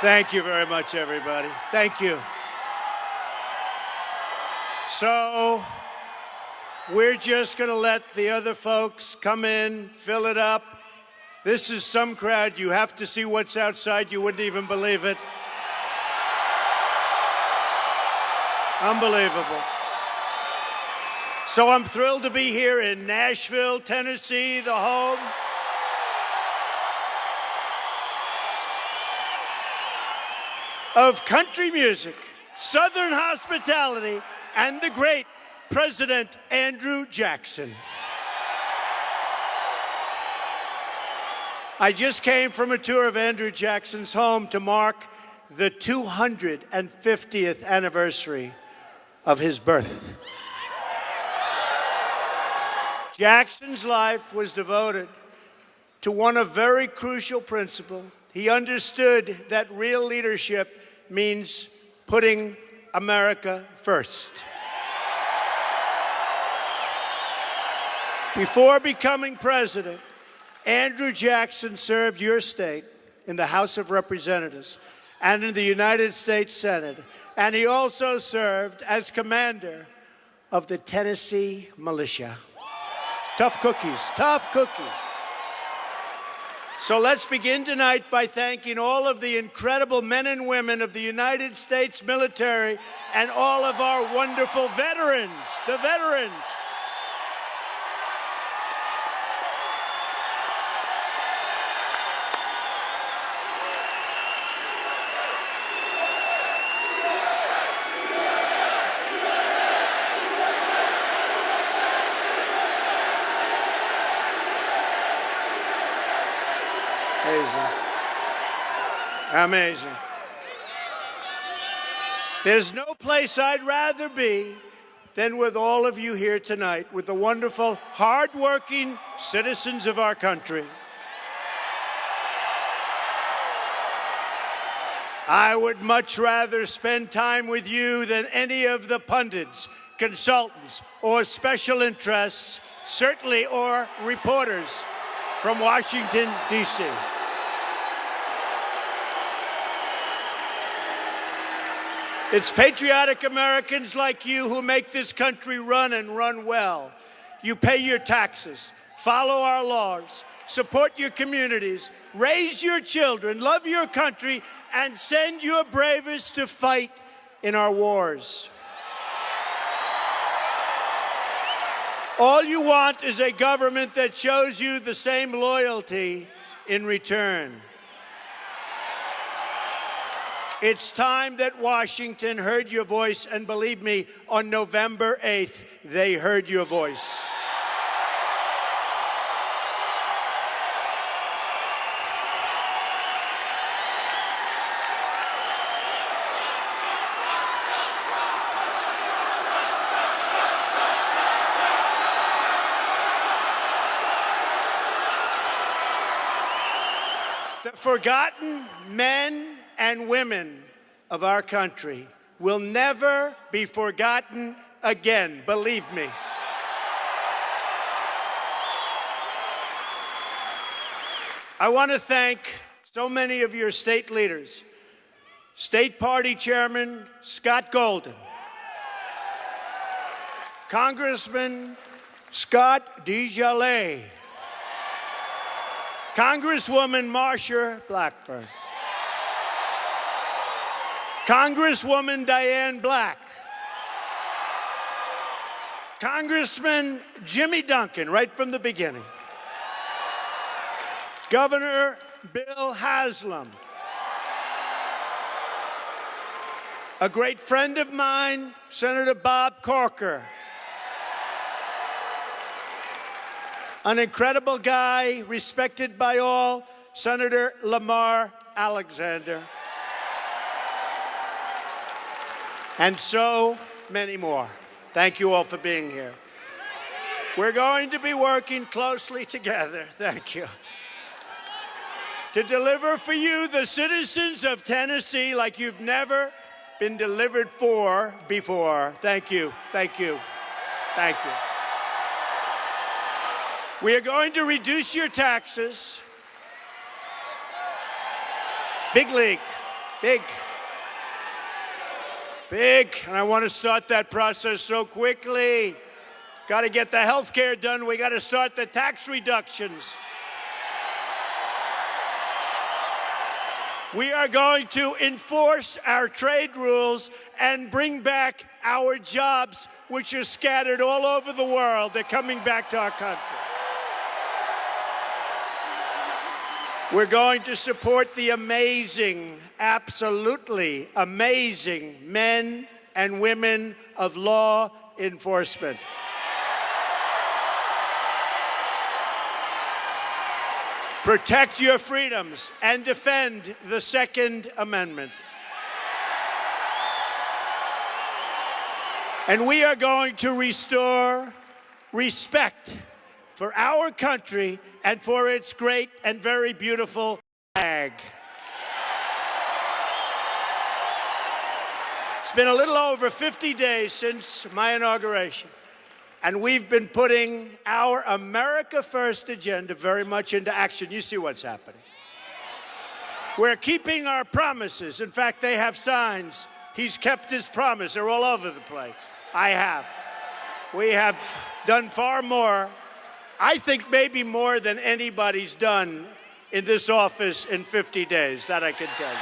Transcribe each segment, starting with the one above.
Thank you very much, everybody. Thank you. So, we're just going to let the other folks come in, fill it up. This is some crowd. You have to see what's outside. You wouldn't even believe it. Unbelievable. So I'm thrilled to be here in NashVille, Tennessee, the home of country music, Southern hospitality, and the great President Andrew Jackson. I just came from a tour of Andrew Jackson's home to mark the 250th anniversary of his birth. Jackson's life was devoted to one of very crucial principle. He understood that real leadership means putting America first. Before becoming president, Andrew Jackson served your state in the House of Representatives and in the United States Senate, and he also served as commander of the Tennessee militia. Tough cookies, tough cookies. So let's begin tonight by thanking all of the incredible men and women of the United States military and all of our wonderful veterans, the veterans. Amazing. There's no place I'd rather be than with all of you here tonight, with the wonderful, hardworking citizens of our country. I would much rather spend time with you than any of the pundits, consultants, or special interests, certainly, or reporters from Washington, D.C. It's patriotic Americans like you who make this country run and run well. You pay your taxes, follow our laws, support your communities, raise your children, love your country, and send your bravest to fight in our wars. All you want is a government that shows you the same loyalty in return. It's time that Washington heard your voice, and believe me, on November 8th, they heard your voice. The forgotten men and women of our country will never be forgotten again, believe me. I want to thank so many of your state leaders. State Party Chairman Scott Golden, Congressman Scott DeJoy, Congresswoman Marsha Blackburn, Congresswoman Diane Black, Congressman Jimmy Duncan, right from the beginning, Governor Bill Haslam, a great friend of mine, Senator Bob Corker, an incredible guy, respected by all, Senator Lamar Alexander, and so many more. Thank you all for being here. We're going to be working closely together, thank you, to deliver for you, the citizens of Tennessee, like you've never been delivered for before. Thank you, thank you, thank you. We are going to reduce your taxes. Big league. Big. Big. And I want to start that process so quickly. Got to get the health care done. We got to start the tax reductions. We are going to enforce our trade rules and bring back our jobs, which are scattered all over the world. They're coming back to our country. We're going to support the amazing, absolutely amazing men and women of law enforcement. Protect your freedoms and defend the Second Amendment. And we are going to restore respect for our country and for its great and very beautiful flag. It's been a little over 50 days since my inauguration. And we've been putting our America First agenda very much into action. You see what's happening. We're keeping our promises. In fact, they have signs. He's kept his promise. They're all over the place. I have. We have done far more. I think maybe more than anybody's done in this office in 50 days. That I can tell you.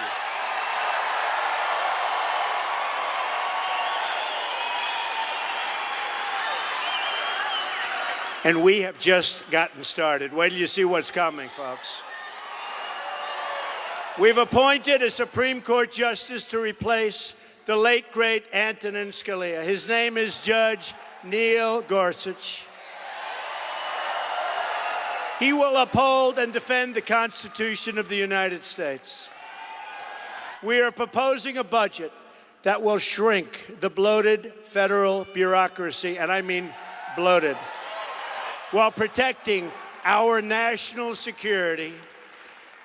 And we have just gotten started. Wait till you see what's coming, folks. We've appointed a Supreme Court justice to replace the late, great Antonin Scalia. His name is Judge Neil Gorsuch. He will uphold and defend the Constitution of the United States. We are proposing a budget that will shrink the bloated federal bureaucracy, and I mean bloated, while protecting our national security.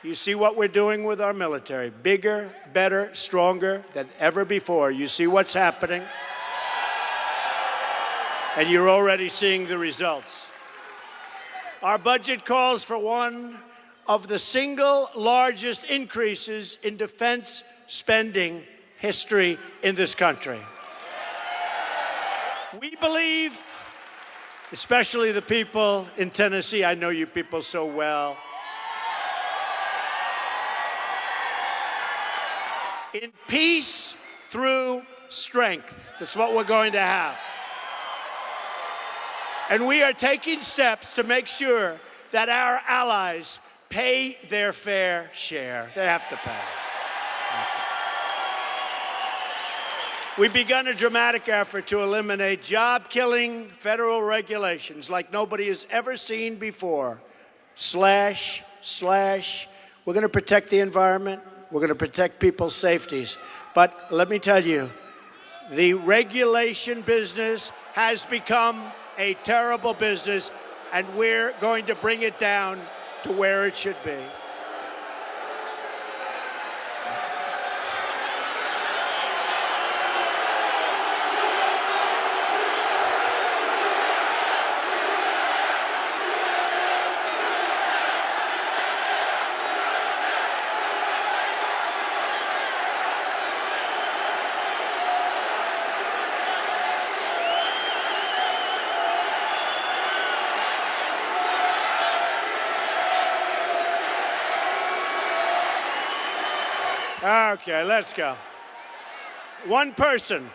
You see what we're doing with our military. Bigger, better, stronger than ever before. You see what's happening. And you're already seeing the results. Our budget calls for one of the single largest increases in defense spending history in this country. We believe, especially the people in Tennessee, I know you people so well, in peace through strength. That's what we're going to have. And we are taking steps to make sure that our allies pay their fair share. They have to pay. We've begun a dramatic effort to eliminate job-killing federal regulations like nobody has ever seen before. Slash. We're going to protect the environment. We're going to protect people's safeties. But let me tell you, the regulation business has become a terrible business, and we're going to bring it down to where it should be. Okay, let's go. One person,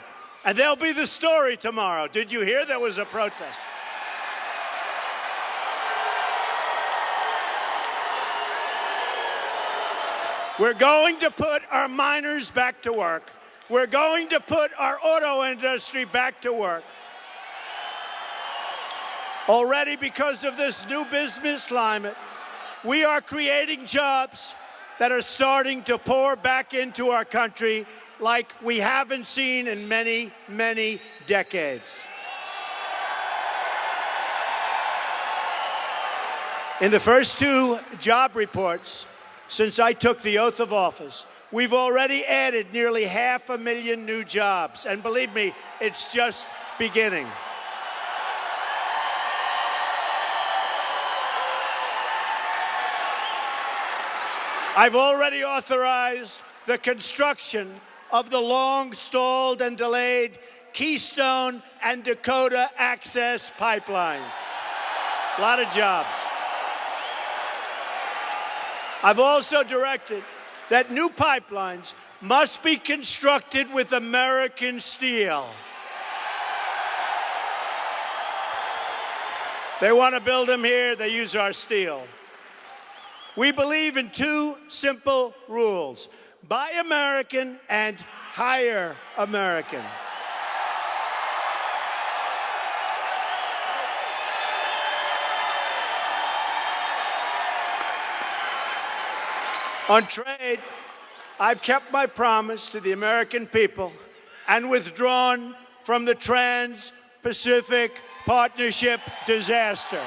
and there'll be the story tomorrow. Did you hear there was a protest? We're going to put our miners back to work. We're going to put our auto industry back to work. Already, because of this new business climate, we are creating jobs that are starting to pour back into our country like we haven't seen in many, many decades. In the first two job reports since I took the oath of office, we've already added nearly 500,000 new jobs. And believe me, it's just beginning. I've already authorized the construction of the long-stalled and delayed Keystone and Dakota Access pipelines. A lot of jobs. I've also directed that new pipelines must be constructed with American steel. They want to build them here, they use our steel. We believe in two simple rules: buy American and hire American. On trade, I've kept my promise to the American people and withdrawn from the Trans-Pacific Partnership disaster.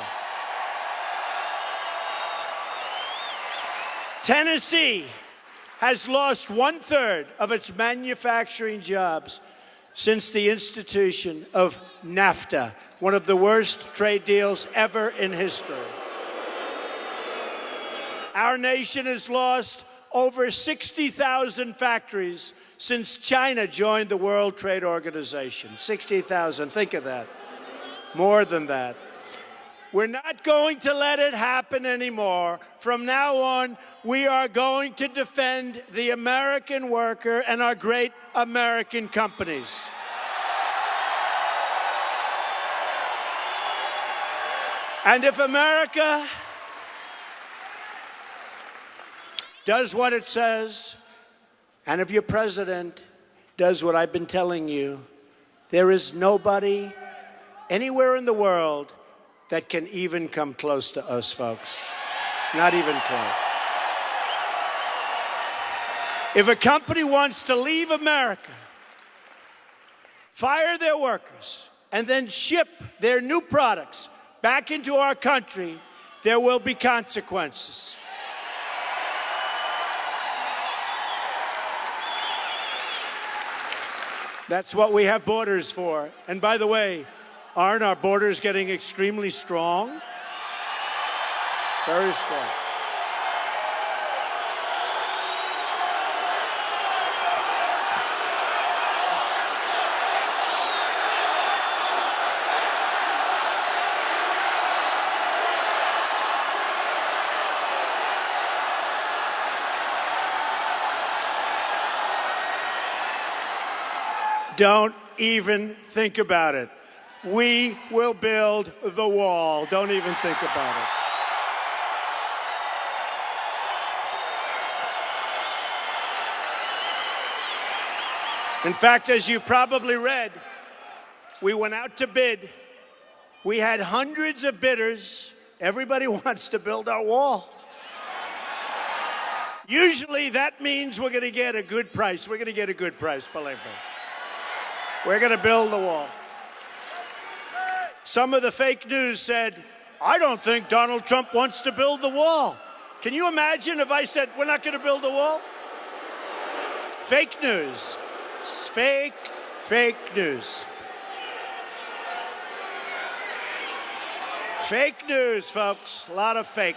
Tennessee has lost 1/3 of its manufacturing jobs since the institution of NAFTA, one of the worst trade deals ever in history. Our nation has lost over 60,000 factories since China joined the World Trade Organization. 60,000, think of that. More than that. We're not going to let it happen anymore. From now on, we are going to defend the American worker and our great American companies. And if America does what it says, and if your president does what I've been telling you, there is nobody anywhere in the world that can even come close to us, folks. Not even close. If a company wants to leave America, fire their workers, and then ship their new products back into our country, there will be consequences. That's what we have borders for. And by the way, aren't our borders getting extremely strong? Very strong. Don't even think about it. We will build the wall. Don't even think about it. In fact, as you probably read, we went out to bid. We had hundreds of bidders. Everybody wants to build our wall. Usually that means we're going to get a good price. We're going to get a good price, believe me. We're going to build the wall. Some of the fake news said, I don't think Donald Trump wants to build the wall. Can you imagine if I said, we're not going to build the wall? Fake news. Fake news. Fake news, folks. A lot of fake.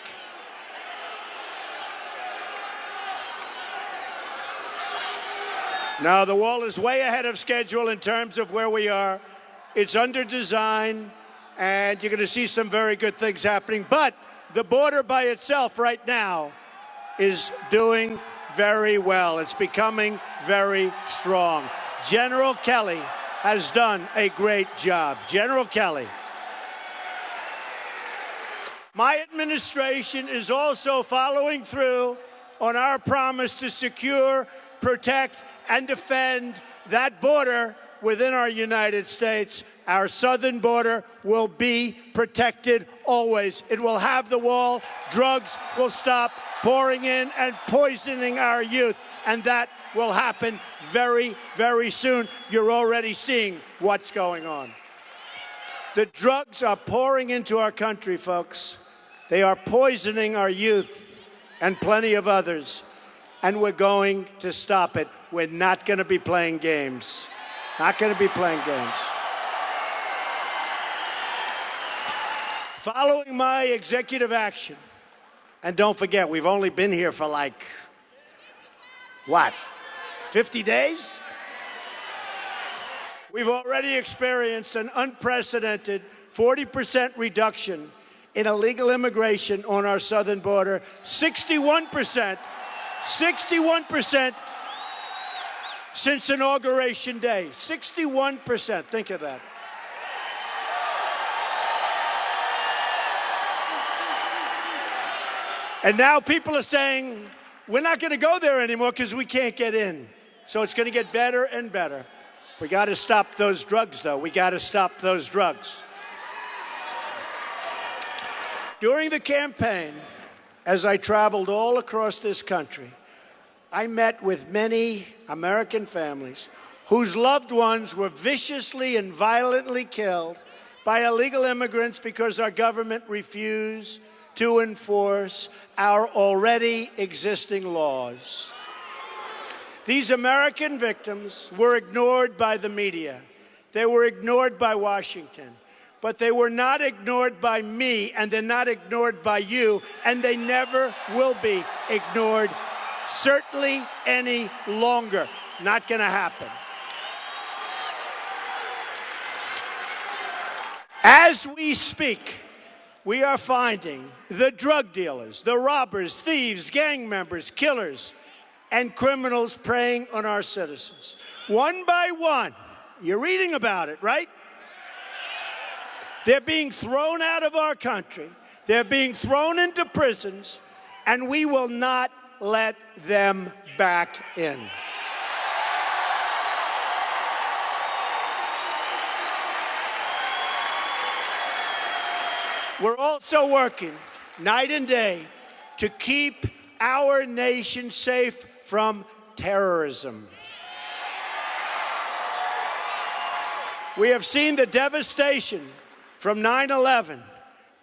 Now, the wall is way ahead of schedule in terms of where we are. It's under design, and you're going to see some very good things happening. But the border by itself right now is doing very well. It's becoming very strong. General Kelly has done a great job. General Kelly. My administration is also following through on our promise to secure, protect, and defend that border within our United States. Our southern border will be protected always. It will have the wall. Drugs will stop pouring in and poisoning our youth. And that will happen very, very soon. You're already seeing what's going on. The drugs are pouring into our country, folks. They are poisoning our youth and plenty of others. And we're going to stop it. We're not going to be playing games. Not going to be playing games. Following my executive action, and don't forget, we've only been here for like, what, 50 days? We've already experienced an unprecedented 40% reduction in illegal immigration on our southern border, 61% since Inauguration Day. 61%, think of that. And now people are saying, we're not going to go there anymore because we can't get in. So it's going to get better and better. We got to stop those drugs, though. We got to stop those drugs. During the campaign, as I traveled all across this country, I met with many American families whose loved ones were viciously and violently killed by illegal immigrants because our government refused to enforce our already existing laws. These American victims were ignored by the media. They were ignored by Washington. But they were not ignored by me, and they're not ignored by you, and they never will be ignored, certainly any longer. Not going to happen. As we speak, we are finding the drug dealers, the robbers, thieves, gang members, killers, and criminals preying on our citizens. One by one. You're reading about it, right? They're being thrown out of our country. They're being thrown into prisons, and we will not let them back in. We're also working night and day to keep our nation safe from terrorism. We have seen the devastation from 9/11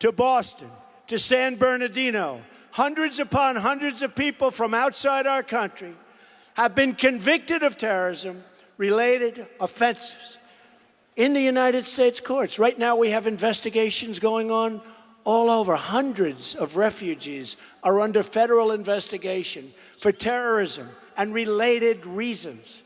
to Boston to San Bernardino. Hundreds upon hundreds of people from outside our country have been convicted of terrorism-related offenses in the United States courts. Right now, we have investigations going on all over. Hundreds of refugees are under federal investigation for terrorism and related reasons.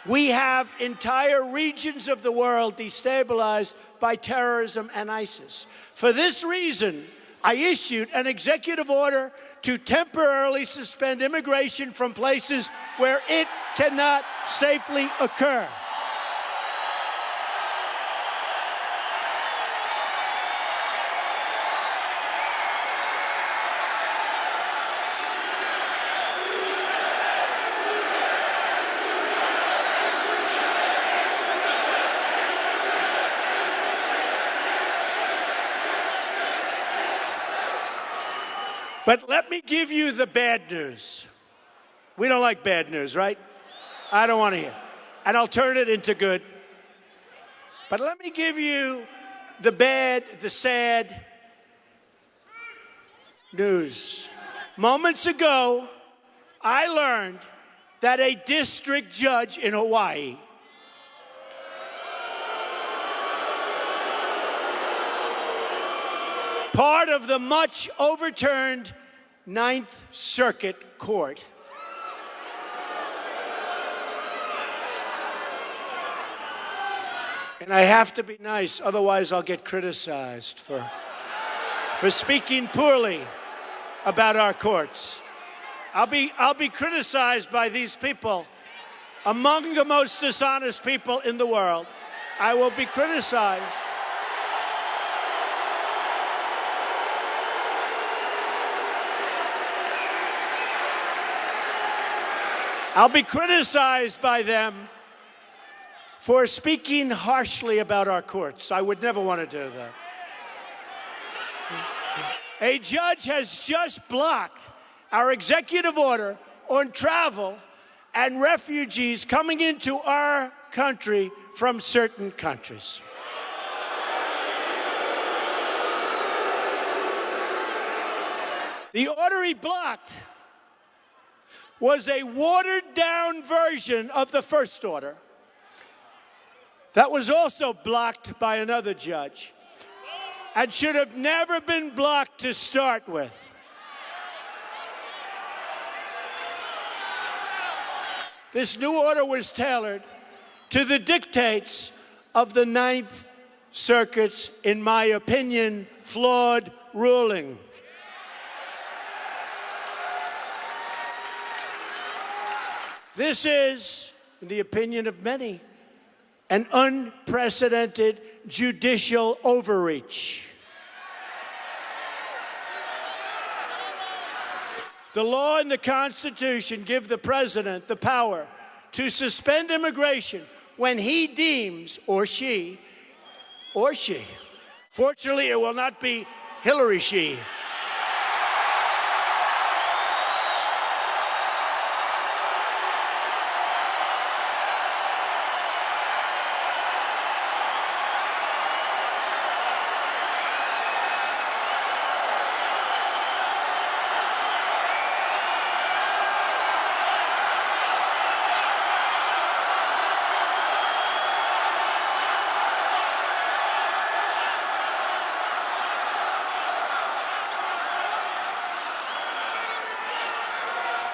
We have entire regions of the world destabilized by terrorism and ISIS. For this reason, I issued an executive order to temporarily suspend immigration from places where it cannot safely occur. But let me give you the bad news. We don't like bad news, right? I don't want to hear. And I'll turn it into good. But let me give you the bad, the sad news. Moments ago, I learned that a district judge in Hawaii part of the much overturned Ninth Circuit Court and I have to be nice, otherwise I'll get criticized for speaking poorly about our courts. I'll be criticized by these people, among the most dishonest people in the world. I will be criticized. I'll be criticized by them for speaking harshly about our courts. I would never want to do that. A judge has just blocked our executive order on travel and refugees coming into our country from certain countries. The order he blocked was a watered-down version of the first order that was also blocked by another judge and should have never been blocked to start with. This new order was tailored to the dictates of the Ninth Circuit's, in my opinion, flawed ruling. This is, in the opinion of many, an unprecedented judicial overreach. The law and the Constitution give the president the power to suspend immigration when he deems, or she, fortunately it will not be Hillary she,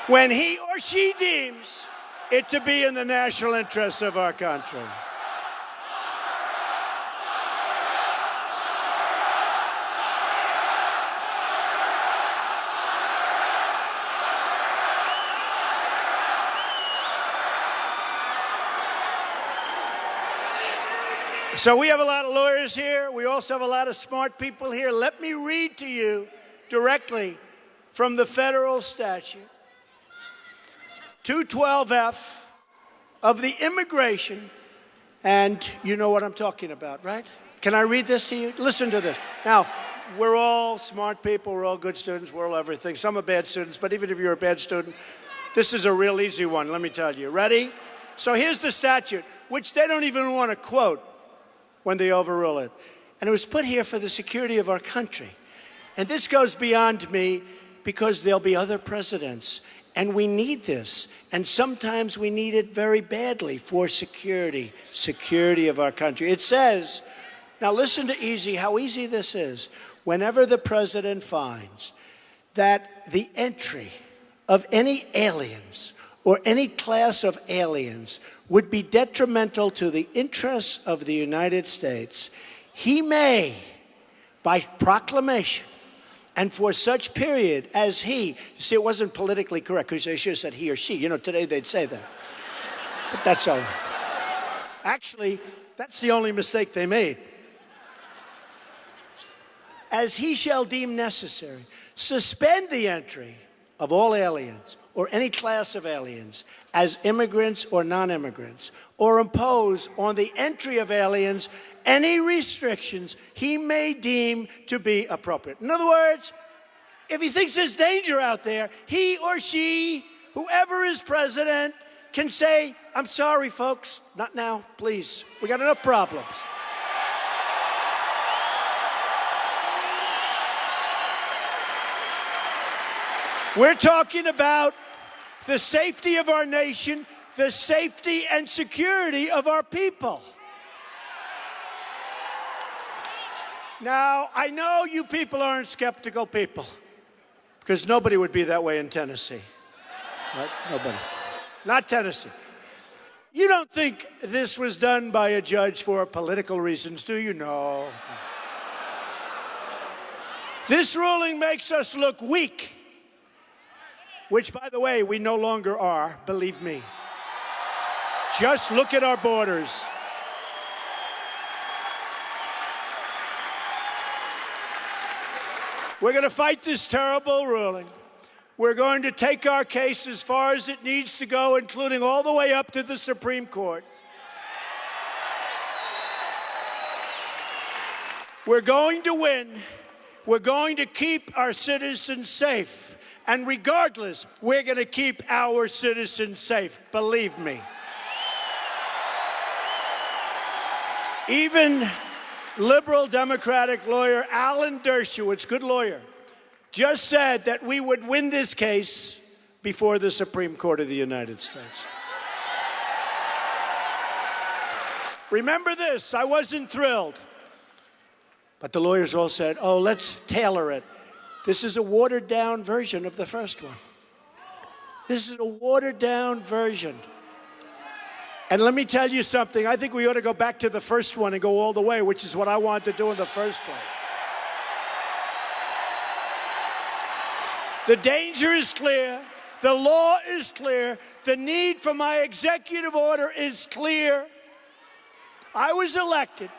when he or she deems it to be in the national interests of our country. So we have a lot of lawyers here. We also have a lot of smart people here. Let me read to you directly from the federal statute. 212F of the immigration, and you know what I'm talking about, right? Can I read this to you? Listen to this. Now, we're all smart people, we're all good students, we're all everything. Some are bad students, but even if you're a bad student, this is a real easy one, let me tell you. Ready? So here's the statute, which they don't even want to quote when they overrule it. And it was put here for the security of our country. And this goes beyond me because there'll be other presidents. And we need this. And sometimes we need it very badly for security of our country. It says, now listen to how easy this is. Whenever the president finds that the entry of any aliens or any class of aliens would be detrimental to the interests of the United States, he may, by proclamation, and for such period as he, you see, it wasn't politically correct because they should have said he or she. You know, today they'd say that. But that's all. Actually, that's the only mistake they made. As he shall deem necessary, suspend the entry of all aliens or any class of aliens as immigrants or non-immigrants, or impose on the entry of aliens any restrictions he may deem to be appropriate. In other words, if he thinks there's danger out there, he or she, whoever is president, can say, I'm sorry, folks, not now, please. We got enough problems. We're talking about the safety of our nation, the safety and security of our people. Now, I know you people aren't skeptical people, because nobody would be that way in Tennessee. Right? Nobody. Not Tennessee. You don't think this was done by a judge for political reasons, do you? No. This ruling makes us look weak, which, by the way, we no longer are, believe me. Just look at our borders. We're going to fight this terrible ruling. We're going to take our case as far as it needs to go, including all the way up to the Supreme Court. We're going to win. We're going to keep our citizens safe. And regardless, we're going to keep our citizens safe, believe me. Even liberal Democratic lawyer Alan Dershowitz, good lawyer, just said that we would win this case before the Supreme Court of the United States. Remember this, I wasn't thrilled. But the lawyers all said, oh, let's tailor it. This is a watered-down version of the first one. This is a watered-down version. And let me tell you something. I think we ought to go back to the first one and go all the way, which is what I wanted to do in the first place. The danger is clear. The law is clear. The need for my executive order is clear. I was elected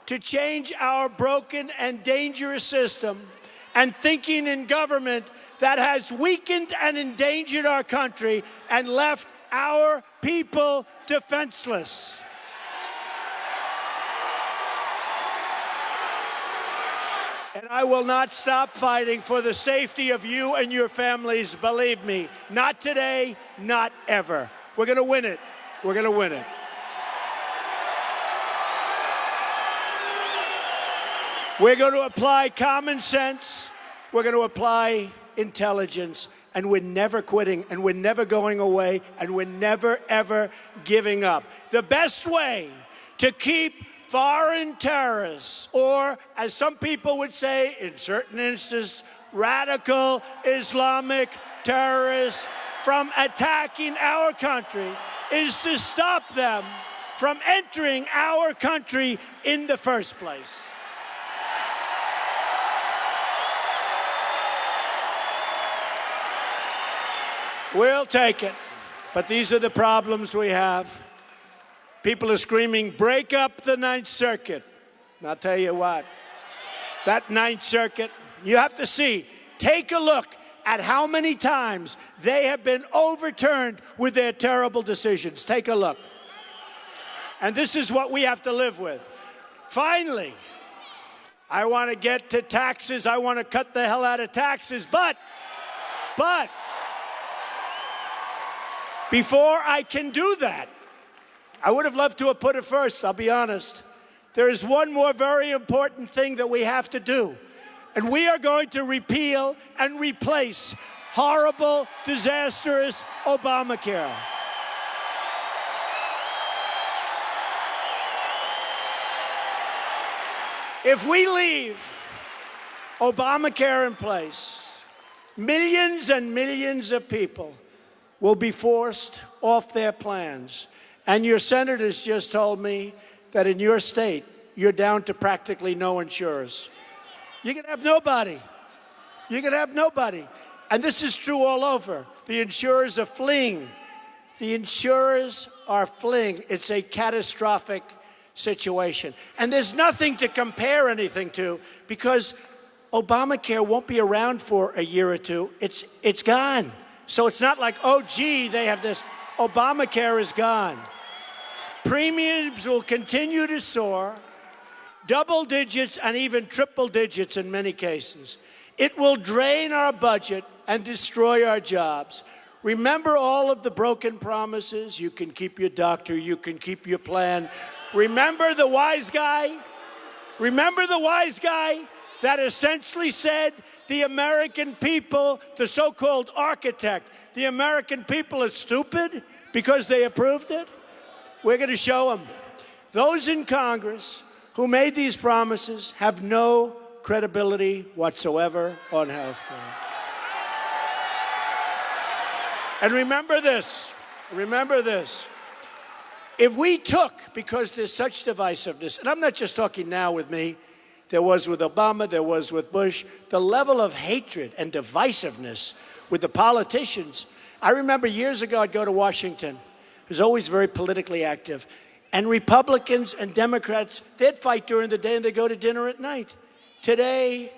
to change our broken and dangerous system and thinking in government that has weakened and endangered our country and left our people defenseless. And I will not stop fighting for the safety of you and your families, believe me. Not today, not ever. We're going to win it. We're going to win it. We're going to apply common sense. We're going to apply intelligence. And we're never quitting, and we're never going away, and we're never, ever giving up. The best way to keep foreign terrorists, or as some people would say, in certain instances, radical Islamic terrorists from attacking our country is to stop them from entering our country in the first place. We'll take it. But these are the problems we have. People are screaming, break up the Ninth Circuit. And I'll tell you what, that Ninth Circuit, you have to see, take a look at how many times they have been overturned with their terrible decisions. Take a look. And this is what we have to live with. Finally, I want to get to taxes. I want to cut the hell out of taxes. But, before I can do that, I would have loved to have put it first, I'll be honest. There is one more very important thing that we have to do. And we are going to repeal and replace horrible, disastrous Obamacare. If we leave Obamacare in place, millions and millions of people will be forced off their plans. And your senators just told me that in your state, you're down to practically no insurers. You're going to have nobody. You're going to have nobody. And this is true all over. The insurers are fleeing. The insurers are fleeing. It's a catastrophic situation. And there's nothing to compare anything to because Obamacare won't be around for a year or two. It's gone. So it's not like, oh, gee, they have this. Obamacare is gone. Premiums will continue to soar, double digits and even triple digits in many cases. It will drain our budget and destroy our jobs. Remember all of the broken promises? You can keep your doctor, you can keep your plan. Remember the wise guy? Remember the wise guy that essentially said, the American people, the so-called architect, the American people are stupid because they approved it? We're going to show them. Those in Congress who made these promises have no credibility whatsoever on health care. And remember this. If we took, because there's such divisiveness, and I'm not just talking now with me, there was with Obama, there was with Bush, the level of hatred and divisiveness with the politicians. I remember years ago, I'd go to Washington. I was always very politically active. And Republicans and Democrats, they'd fight during the day and they'd go to dinner at night. Today,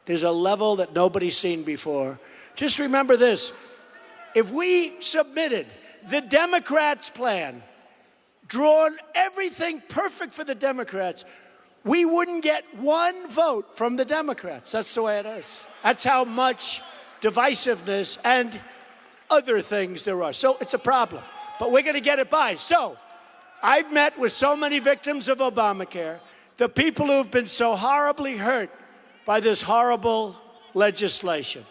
there's a level that nobody's seen before. Just remember this. If we submitted the Democrats' plan, drawn everything perfect for the Democrats, we wouldn't get one vote from the Democrats. That's the way it is. That's how much divisiveness and other things there are. So it's a problem. But we're going to get it by. So I've met with so many victims of Obamacare, the people who've been so horribly hurt by this horrible legislation.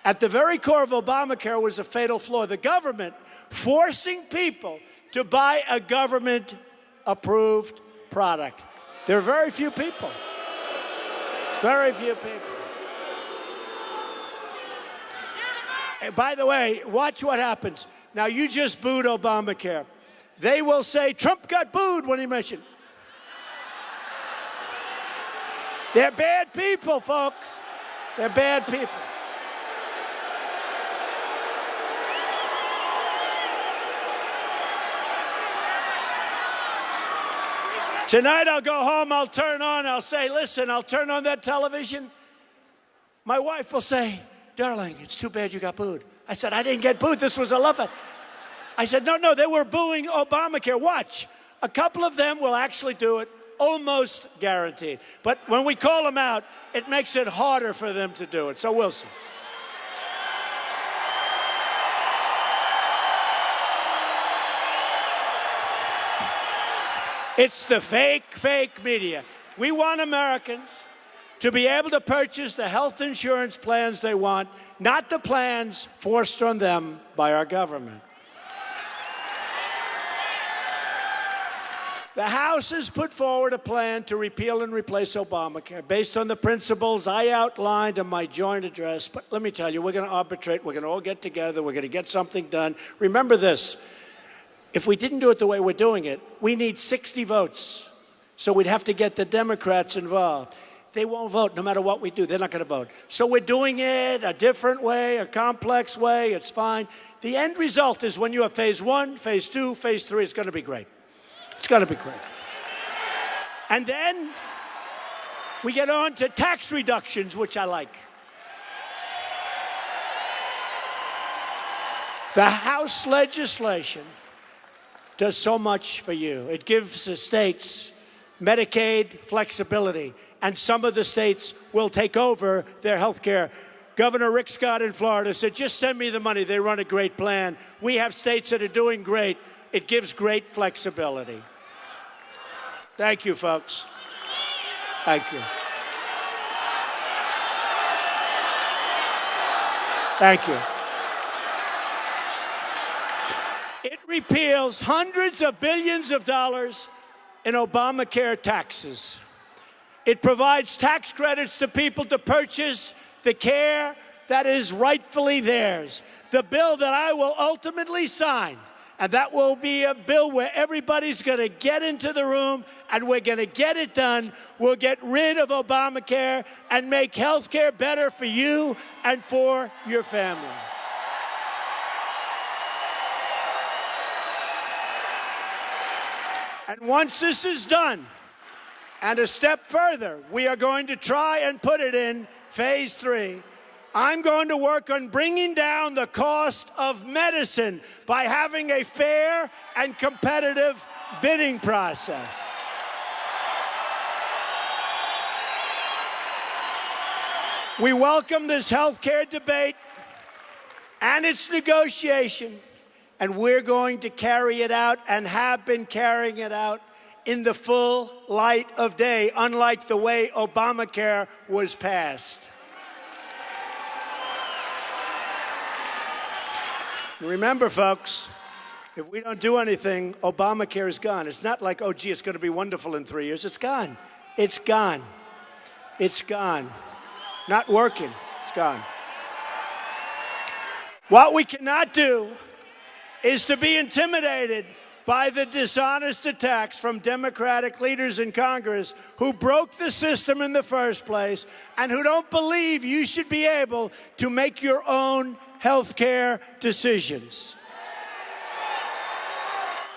At the very core of Obamacare was a fatal flaw. The government forcing people to buy a government-approved product. There are very few people. Very few people. And by the way, watch what happens. Now, you just booed Obamacare. they will say Trump got booed when he mentioned. They're bad people, folks. They're bad people. Tonight I'll go home, I'll say, listen, I'll turn on that television. My wife will say, darling, it's too bad you got booed. I said, I didn't get booed, this was a love. I said, no, they were booing Obamacare. Watch, a couple of them will actually do it, almost guaranteed. But when we call them out, it makes it harder for them to do it, so we'll see. It's the fake media. We want Americans to be able to purchase the health insurance plans they want, not the plans forced on them by our government. The House has put forward a plan to repeal and replace Obamacare based on the principles I outlined in my joint address. But let me tell you, we're going to arbitrate. We're going to all get together. We're going to get something done. Remember this. If we didn't do it the way we're doing it, we need 60 votes. So we'd have to get the Democrats involved. They won't vote no matter what we do. They're not going to vote. So we're doing it a different way, a complex way. It's fine. The end result is when you have phase 1, phase 2, phase 3, it's going to be great. It's going to be great. And then we get on to tax reductions, which I like. The House legislation does so much for you. It gives the states Medicaid flexibility, and some of the states will take over their health care. Governor Rick Scott in Florida said, just send me the money. They run a great plan. We have states that are doing great. It gives great flexibility. Thank you, folks. Thank you. Thank you. It repeals hundreds of billions of dollars in Obamacare taxes. It provides tax credits to people to purchase the care that is rightfully theirs. The bill that I will ultimately sign, and that will be a bill where everybody's going to get into the room and we're going to get it done. We'll get rid of Obamacare and make health care better for you and for your family. And once this is done, and a step further, we are going to try and put it in phase 3. I'm going to work on bringing down the cost of medicine by having a fair and competitive bidding process. We welcome this health care debate and its negotiation. And we're going to carry it out and have been carrying it out in the full light of day, unlike the way Obamacare was passed. Remember, folks, if we don't do anything, Obamacare is gone. It's not like, oh, gee, it's going to be wonderful in 3 years. It's gone. It's gone. It's gone. Not working. It's gone. What we cannot do is to be intimidated by the dishonest attacks from Democratic leaders in Congress who broke the system in the first place and who don't believe you should be able to make your own health care decisions.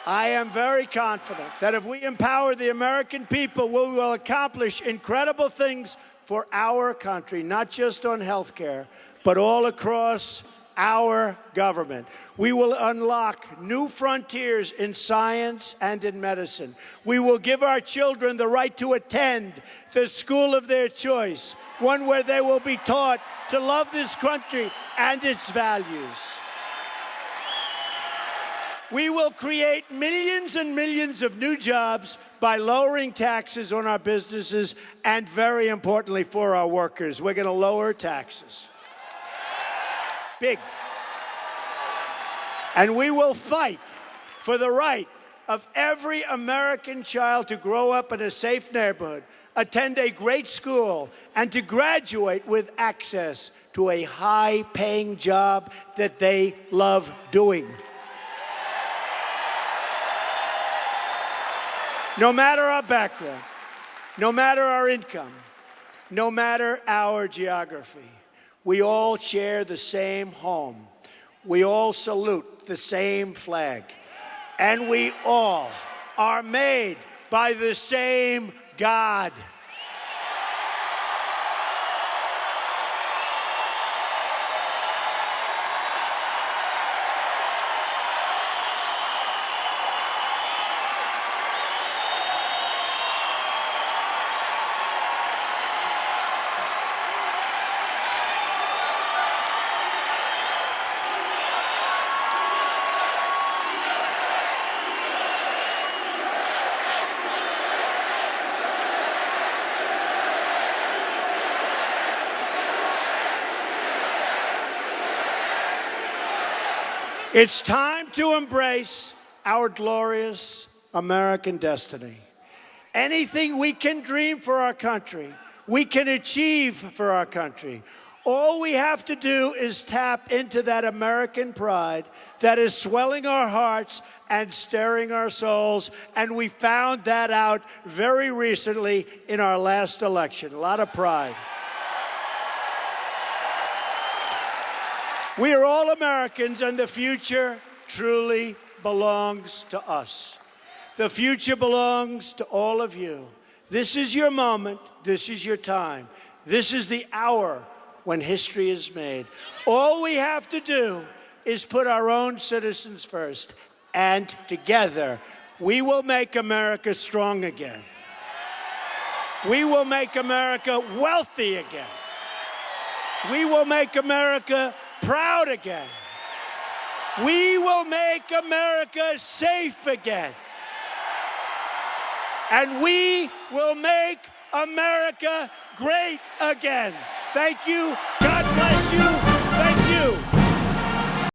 I am very confident that if we empower the American people, we will accomplish incredible things for our country, not just on health care, but all across our government. We will unlock new frontiers in science and in medicine. We will give our children the right to attend the school of their choice, one where they will be taught to love this country and its values. We will create millions and millions of new jobs by lowering taxes on our businesses and, very importantly, for our workers. We're going to lower taxes. Big. And we will fight for the right of every American child to grow up in a safe neighborhood, attend a great school, and to graduate with access to a high-paying job that they love doing. No matter our background, no matter our income, no matter our geography, we all share the same home. We all salute the same flag. And we all are made by the same God. It's time to embrace our glorious American destiny. Anything we can dream for our country, we can achieve for our country. All we have to do is tap into that American pride that is swelling our hearts and stirring our souls, and we found that out very recently in our last election. A lot of pride. We are all Americans, and the future truly belongs to us. The future belongs to all of you. This is your moment. This is your time. This is the hour when history is made. All we have to do is put our own citizens first, and together we will make America strong again. We will make America wealthy again. We will make America proud again. We will make America safe again. And we will make America great again. Thank you. God bless you. Thank you.